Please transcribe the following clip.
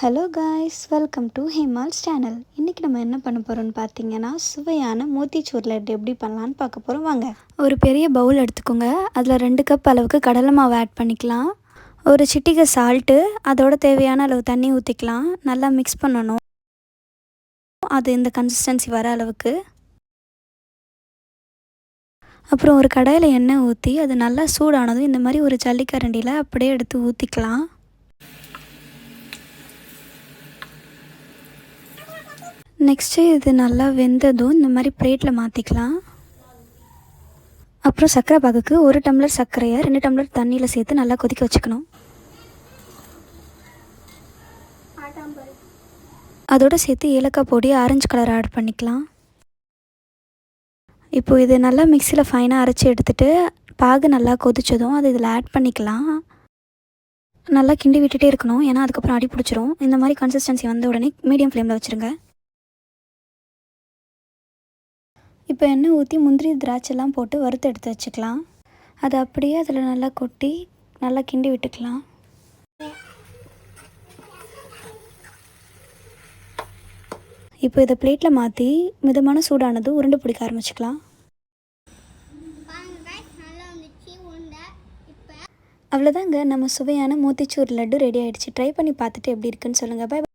Hello guys, welcome to Hemal's channel. இன்றைக்கி நம்ம என்ன பண்ண போகிறோம்னு பார்த்தீங்கன்னா, சுவையான மோத்திச்சூர் லட்டு எப்படி பண்ணலான்னு பார்க்க போகிறோம். வாங்க. ஒரு பெரிய பவுல் எடுத்துக்கோங்க. அதில் 2 கப் அளவுக்கு கடலை மாவு ஆட் பண்ணிக்கலாம். ஒரு சிட்டிகை சால்ட்டு, அதோட தேவையான அளவு தண்ணி ஊற்றிக்கலாம். நல்லா மிக்ஸ் பண்ணணும். அது இந்த கன்சிஸ்டன்சி வர அளவுக்கு. அப்புறம் ஒரு கடாயில் எண்ணெய் ஊற்றி அது நல்லா சூடானதும் இந்த மாதிரி ஒரு ஜல்லிக்கரண்டியில் அப்படியே எடுத்து ஊற்றிக்கலாம். நெக்ஸ்ட்டு இது நல்லா வெந்ததும் இந்த மாதிரி பிளேட்டில் மாற்றிக்கலாம். அப்புறம் சர்க்கரை பாகுக்கு 1 டம்ளர் சர்க்கரையை 2 டம்ளர் தண்ணியில் சேர்த்து நல்லா கொதிக்க வச்சுக்கணும். அதோடு சேர்த்து ஏலக்காய் பொடி ஆரஞ்சு கலர் ஆட் பண்ணிக்கலாம். இப்போது இது நல்லா மிக்சியில் ஃபைனாக அரைச்சி எடுத்துகிட்டு பாகு நல்லா கொதித்ததும் அது இதில் ஆட் பண்ணிக்கலாம். நல்லா கிண்டி விட்டுட்டே இருக்கணும், ஏன்னா அதுக்கப்புறம் அடி பிடிச்சிரும். இந்த மாதிரி கன்சிஸ்டன்சி வந்த உடனே மீடியம் ஃப்ளேமில் வச்சுருங்க. இப்போ எண்ணெய் ஊற்றி முந்திரி திராட்சைலாம் போட்டு வறுத்து எடுத்து வச்சுக்கலாம். அதை அப்படியே அதில் நல்லா கொட்டி நல்லா கிண்டி விட்டுக்கலாம். இப்போ இதை பிளேட்டில் மாற்றி மிதமான சூடானது உருண்டை பிடிக்க ஆரம்பிச்சுக்கலாம். அவ்வளோதாங்க, நம்ம சுவையான மோத்திச்சூர் லட்டு ரெடி ஆகிடுச்சு. ட்ரை பண்ணி பார்த்துட்டு எப்படி இருக்குன்னு சொல்லுங்கள். பை.